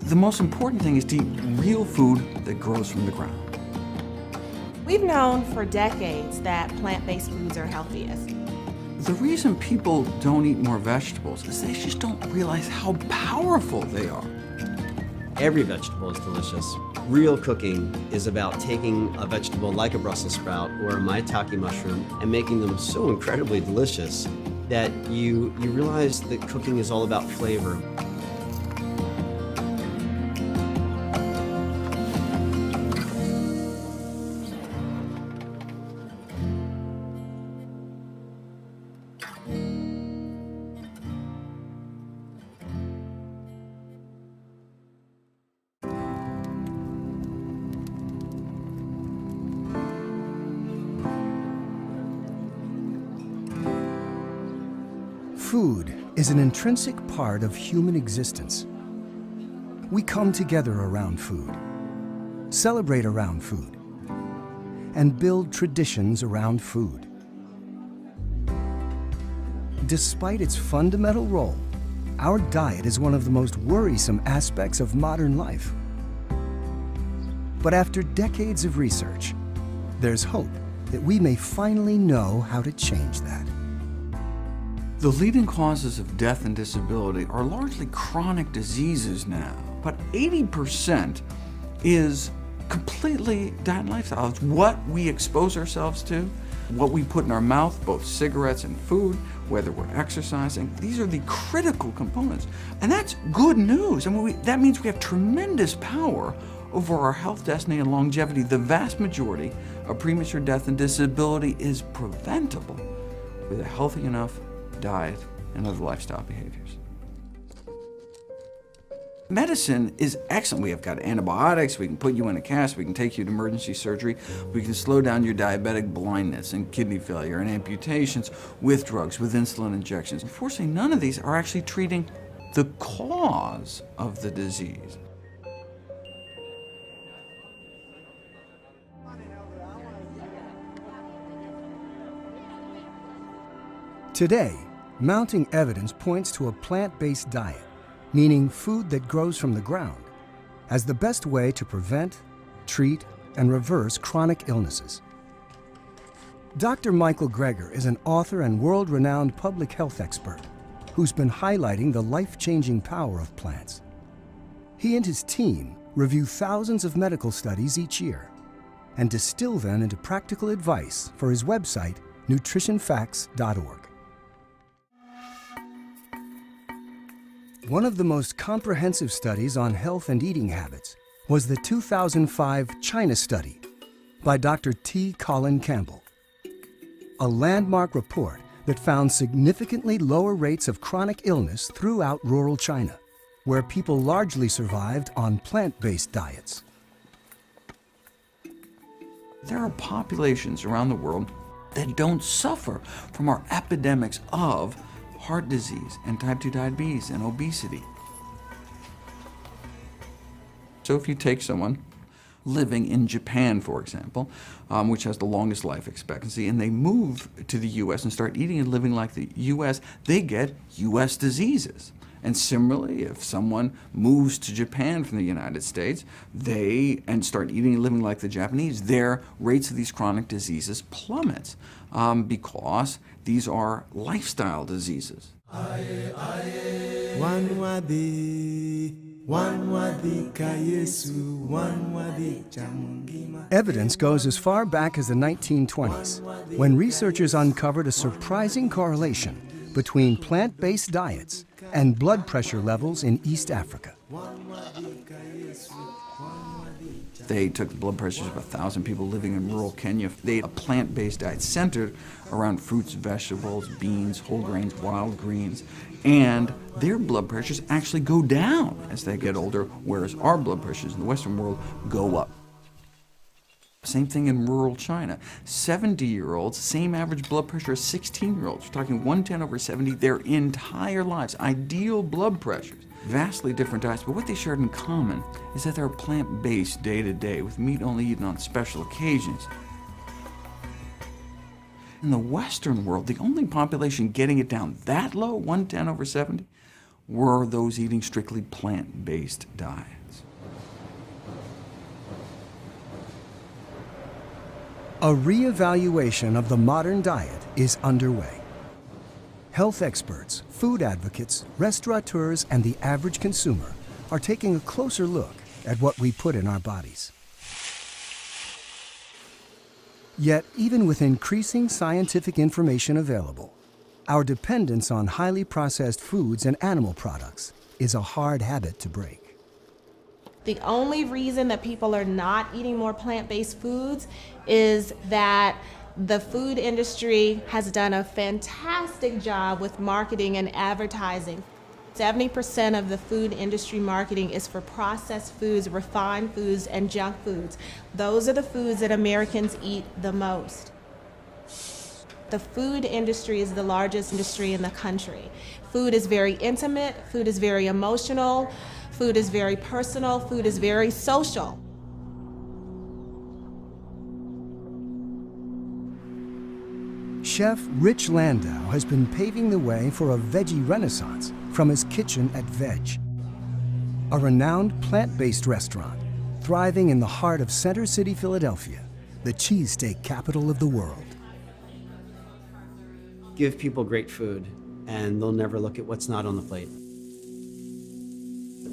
The most important thing is to eat real food that grows from the ground. We've known for decades that plant-based foods are healthiest. The reason people don't eat more vegetables is they just don't realize how powerful they are. Every vegetable is delicious. Real cooking is about taking a vegetable like a Brussels sprout or a maitake mushroom and making them so incredibly delicious that you realize that cooking is all about flavor. Food is an intrinsic part of human existence. We come together around food, celebrate around food, and build traditions around food. Despite its fundamental role, our diet is one of the most worrisome aspects of modern life. But after decades of research, there's hope that we may finally know how to change that. The leading causes of death and disability are largely chronic diseases now, but 80% is completely diet and lifestyle. It's what we expose ourselves to, what we put in our mouth, both cigarettes and food, whether we're exercising. These are the critical components, and that's good news. I mean, that means we have tremendous power over our health, destiny, and longevity. The vast majority of premature death and disability is preventable with a healthy enough diet and other lifestyle behaviors. Medicine is excellent. We have got antibiotics, we can put you in a cast, we can take you to emergency surgery, we can slow down your diabetic blindness and kidney failure and amputations with drugs, with insulin injections. Unfortunately, none of these are actually treating the cause of the disease. Today, mounting evidence points to a plant-based diet, meaning food that grows from the ground, as the best way to prevent, treat, and reverse chronic illnesses. Dr. Michael Greger is an author and world-renowned public health expert who's been highlighting the life-changing power of plants. He and his team review thousands of medical studies each year and distill them into practical advice for his website, nutritionfacts.org. One of the most comprehensive studies on health and eating habits was the 2005 China study by Dr. T. Colin Campbell, a landmark report that found significantly lower rates of chronic illness throughout rural China, where people largely survived on plant-based diets. There are populations around the world that don't suffer from our epidemics of heart disease and type 2 diabetes and obesity. So if you take someone living in Japan, for example, which has the longest life expectancy, and they move to the US and start eating and living like the US, they get US diseases. And similarly, if someone moves to Japan from the United States, and start eating and living like the Japanese, their rates of these chronic diseases plummets, because these are lifestyle diseases. Evidence goes as far back as the 1920s, when researchers uncovered a surprising correlation between plant-based diets and blood pressure levels in East Africa. They took the blood pressures of 1,000 people living in rural Kenya. They ate a plant-based diet centered around fruits, vegetables, beans, whole grains, wild greens, and their blood pressures actually go down as they get older, whereas our blood pressures in the Western world go up. Same thing in rural China. 70-year-olds, same average blood pressure as 16-year-olds. We're talking 110/70 their entire lives. Ideal blood pressures. Vastly different diets, but what they shared in common is that they're plant-based day to day, with meat only eaten on special occasions. In the Western world, the only population getting it down that low, 110/70, were those eating strictly plant-based diet. A reevaluation of the modern diet is underway. Health experts, food advocates, restaurateurs, and the average consumer are taking a closer look at what we put in our bodies. Yet, even with increasing scientific information available, our dependence on highly processed foods and animal products is a hard habit to break. The only reason that people are not eating more plant-based foods is that the food industry has done a fantastic job with marketing and advertising. 70% of the food industry marketing is for processed foods, refined foods, and junk foods. Those are the foods that Americans eat the most. The food industry is the largest industry in the country. Food is very intimate, food is very emotional, food is very personal, food is very social. Chef Rich Landau has been paving the way for a veggie renaissance from his kitchen at Veg, a renowned plant-based restaurant thriving in the heart of Center City, Philadelphia, the cheesesteak capital of the world. Give people great food, and they'll never look at what's not on the plate.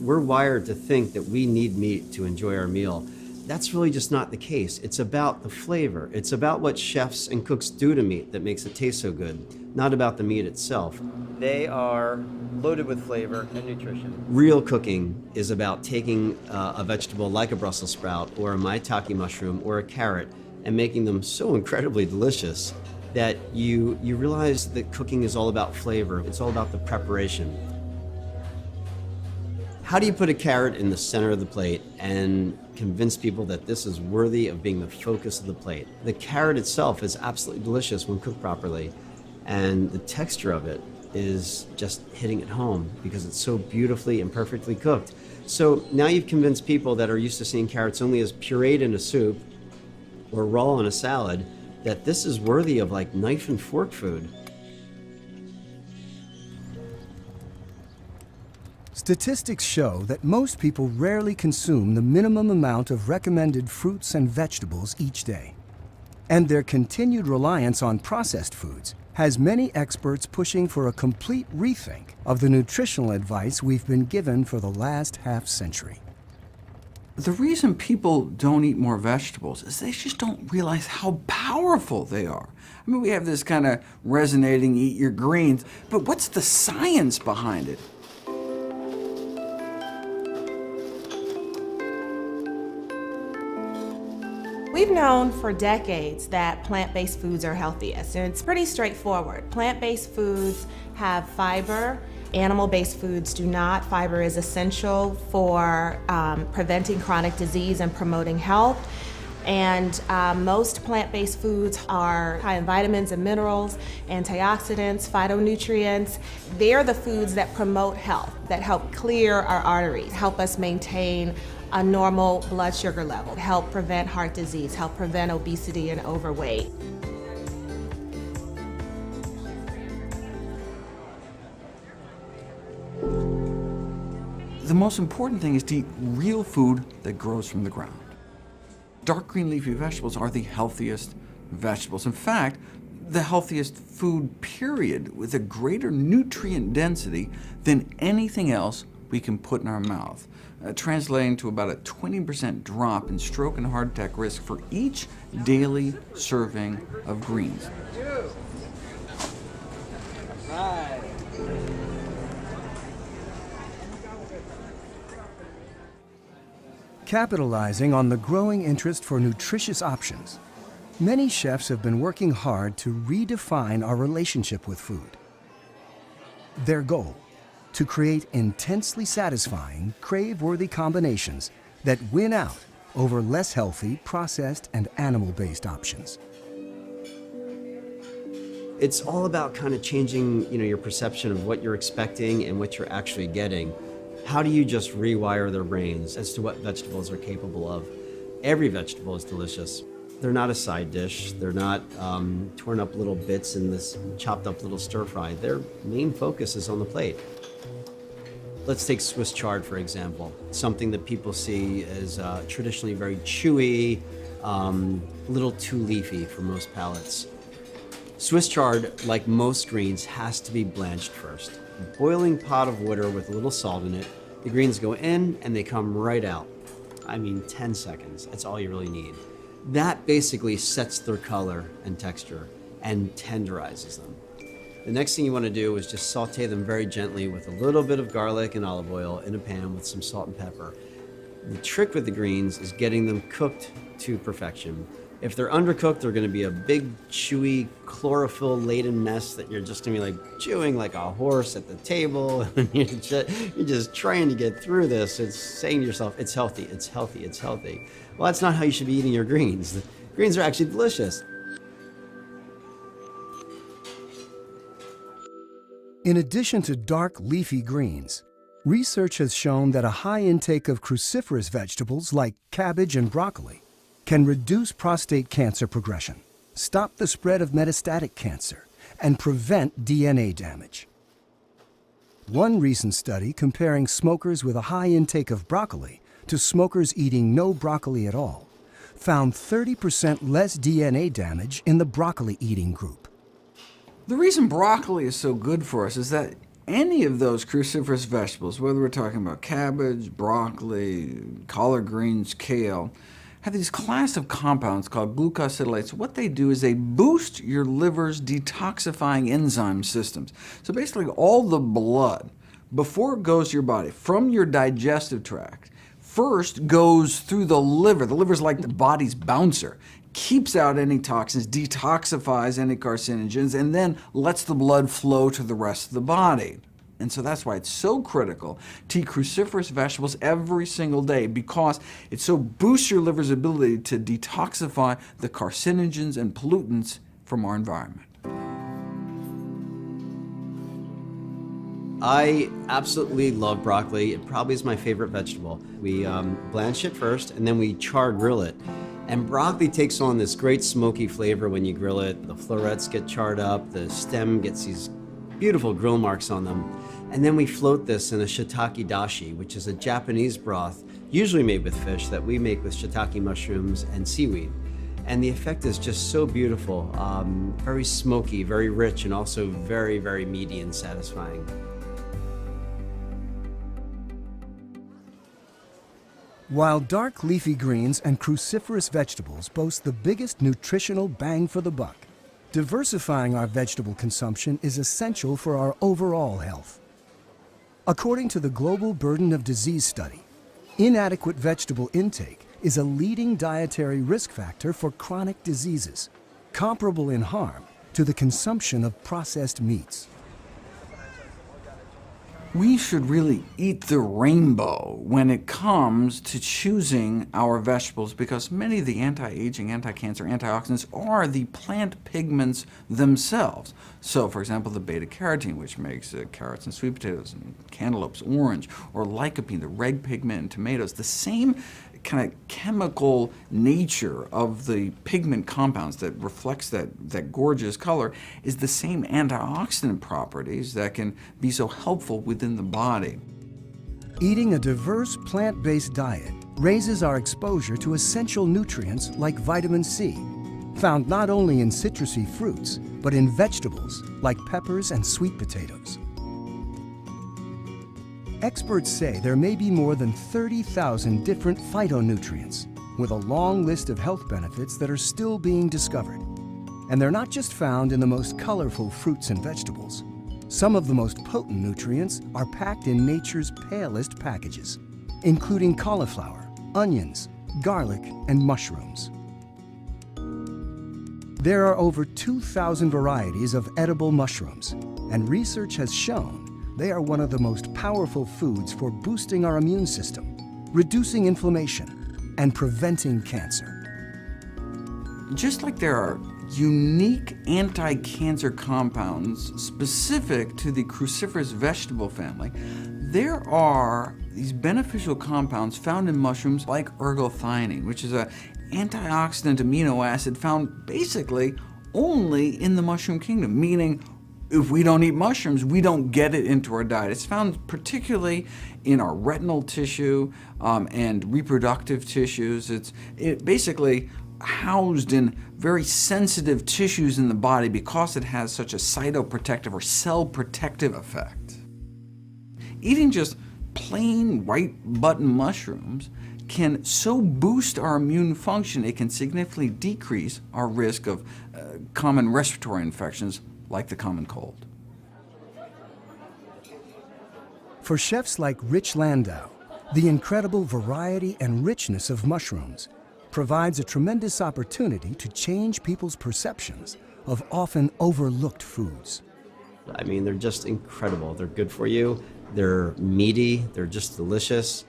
We're wired to think that we need meat to enjoy our meal. That's really just not the case. It's about the flavor. It's about what chefs and cooks do to meat that makes it taste so good, not about the meat itself. They are loaded with flavor and nutrition. Real cooking is about taking a vegetable like a Brussels sprout or a maitake mushroom or a carrot and making them so incredibly delicious that you realize that cooking is all about flavor. It's all about the preparation. How do you put a carrot in the center of the plate and convince people that this is worthy of being the focus of the plate? The carrot itself is absolutely delicious when cooked properly, and the texture of it is just hitting it home because it's so beautifully and perfectly cooked. So now you've convinced people that are used to seeing carrots only as pureed in a soup or raw in a salad that this is worthy of like knife and fork food. Statistics show that most people rarely consume the minimum amount of recommended fruits and vegetables each day. And their continued reliance on processed foods has many experts pushing for a complete rethink of the nutritional advice we've been given for the last half-century. The reason people don't eat more vegetables is they just don't realize how powerful they are. I mean, we have this kind of resonating eat your greens, but what's the science behind it? We've known for decades that plant-based foods are healthiest, and it's pretty straightforward. Plant-based foods have fiber. Animal-based foods do not. Fiber is essential for preventing chronic disease and promoting health. And most plant-based foods are high in vitamins and minerals, antioxidants, phytonutrients. They're the foods that promote health, that help clear our arteries, help us maintain a normal blood sugar level, help prevent heart disease, help prevent obesity and overweight. The most important thing is to eat real food that grows from the ground. Dark green leafy vegetables are the healthiest vegetables. In fact, the healthiest food, period, with a greater nutrient density than anything else we can put in our mouth, translating to about a 20% drop in stroke and heart attack risk for each daily serving of greens. Capitalizing on the growing interest for nutritious options, many chefs have been working hard to redefine our relationship with food. Their goal: to create intensely satisfying, crave-worthy combinations that win out over less healthy, processed, and animal-based options. It's all about kind of changing, your perception of what you're expecting and what you're actually getting. How do you just rewire their brains as to what vegetables are capable of? Every vegetable is delicious. They're not a side dish. They're not torn up little bits in this chopped up little stir fry. Their main focus is on the plate. Let's take Swiss chard, for example. Something that people see as traditionally very chewy, a little too leafy for most palates. Swiss chard, like most greens, has to be blanched first. A boiling pot of water with a little salt in it. The greens go in and they come right out. I mean, 10 seconds. That's all you really need. That basically sets their color and texture and tenderizes them. The next thing you want to do is just saute them very gently with a little bit of garlic and olive oil in a pan with some salt and pepper. The trick with the greens is getting them cooked to perfection. If they're undercooked, they're going to be a big, chewy, chlorophyll-laden mess that you're just going to be like chewing like a horse at the table. And you're just trying to get through this. It's saying to yourself, it's healthy, it's healthy, it's healthy. Well, that's not how you should be eating your greens. The greens are actually delicious. In addition to dark leafy greens, research has shown that a high intake of cruciferous vegetables like cabbage and broccoli can reduce prostate cancer progression, stop the spread of metastatic cancer, and prevent DNA damage. One recent study comparing smokers with a high intake of broccoli to smokers eating no broccoli at all found 30% less DNA damage in the broccoli eating group. The reason broccoli is so good for us is that any of those cruciferous vegetables, whether we're talking about cabbage, broccoli, collard greens, kale, have these class of compounds called glucosidylates. What they do is they boost your liver's detoxifying enzyme systems. So basically all the blood, before it goes to your body, from your digestive tract, first goes through the liver. The liver's like the body's bouncer. Keeps out any toxins, detoxifies any carcinogens, and then lets the blood flow to the rest of the body. And so that's why it's so critical to eat cruciferous vegetables every single day, because it so boosts your liver's ability to detoxify the carcinogens and pollutants from our environment. I absolutely love broccoli. It probably is my favorite vegetable. We blanch it first, and then we char grill it. And broccoli takes on this great smoky flavor when you grill it. The florets get charred up, the stem gets these beautiful grill marks on them. And then we float this in a shiitake dashi, which is a Japanese broth, usually made with fish, that we make with shiitake mushrooms and seaweed. And the effect is just so beautiful, very smoky, very rich, and also very, very meaty and satisfying. While dark leafy greens and cruciferous vegetables boast the biggest nutritional bang for the buck, diversifying our vegetable consumption is essential for our overall health. According to the Global Burden of Disease Study, inadequate vegetable intake is a leading dietary risk factor for chronic diseases, comparable in harm to the consumption of processed meats. We should really eat the rainbow when it comes to choosing our vegetables, because many of the anti-aging, anti-cancer, antioxidants are the plant pigments themselves. So, for example, the beta-carotene, which makes carrots and sweet potatoes and cantaloupes orange, or lycopene, the red pigment in tomatoes, the same kind of chemical nature of the pigment compounds that reflects that gorgeous color is the same antioxidant properties that can be so helpful within the body. Eating a diverse plant-based diet raises our exposure to essential nutrients like vitamin C, found not only in citrusy fruits, but in vegetables like peppers and sweet potatoes. Experts say there may be more than 30,000 different phytonutrients, with a long list of health benefits that are still being discovered. And they're not just found in the most colorful fruits and vegetables. Some of the most potent nutrients are packed in nature's palest packages, including cauliflower, onions, garlic, and mushrooms. There are over 2,000 varieties of edible mushrooms, and research has shown they are one of the most powerful foods for boosting our immune system, reducing inflammation, and preventing cancer. Just like there are unique anti-cancer compounds specific to the cruciferous vegetable family, there are these beneficial compounds found in mushrooms like ergothioneine, which is an antioxidant amino acid found basically only in the mushroom kingdom, meaning if we don't eat mushrooms, we don't get it into our diet. It's found particularly in our retinal tissue and reproductive tissues. Basically, housed in very sensitive tissues in the body because it has such a cytoprotective or cell protective effect. Eating just plain white button mushrooms can so boost our immune function it can significantly decrease our risk of common respiratory infections like the common cold. For chefs like Rich Landau, the incredible variety and richness of mushrooms provides a tremendous opportunity to change people's perceptions of often overlooked foods. I mean, they're just incredible. They're good for you. They're meaty. They're just delicious.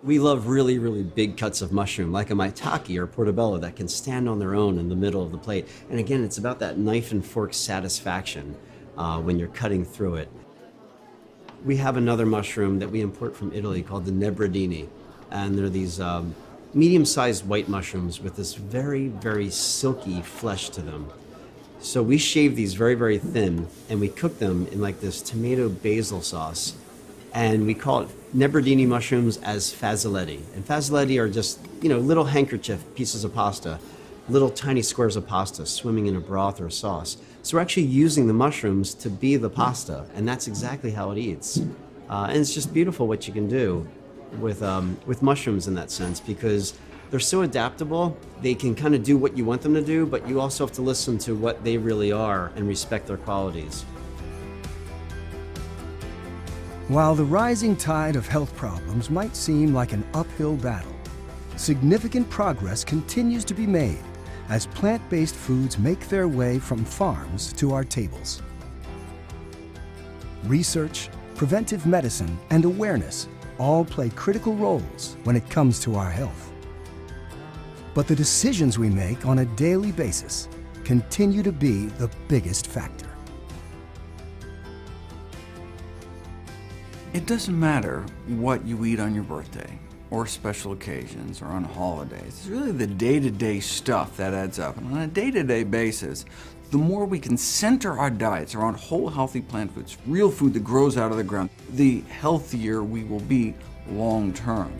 We love really, really big cuts of mushroom, like a maitake or portobello that can stand on their own in the middle of the plate. And again, it's about that knife and fork satisfaction when you're cutting through it. We have another mushroom that we import from Italy called the nebradini. And they're these medium-sized white mushrooms with this very, very silky flesh to them. So we shave these very, very thin, and we cook them in like this tomato basil sauce. And we call it nebradini mushrooms as fazzoletti. And fazzoletti are just, little handkerchief pieces of pasta, little tiny squares of pasta swimming in a broth or a sauce. So we're actually using the mushrooms to be the pasta, and that's exactly how it eats. And it's just beautiful what you can do with mushrooms in that sense, because they're so adaptable. They can kind of do what you want them to do, but you also have to listen to what they really are and respect their qualities. While the rising tide of health problems might seem like an uphill battle, significant progress continues to be made as plant-based foods make their way from farms to our tables. Research, preventive medicine, and awareness all play critical roles when it comes to our health. But the decisions we make on a daily basis continue to be the biggest factor. It doesn't matter what you eat on your birthday, or special occasions, or on holidays. It's really the day-to-day stuff that adds up. And on a day-to-day basis, the more we can center our diets around whole, healthy plant foods, real food that grows out of the ground, the healthier we will be long-term.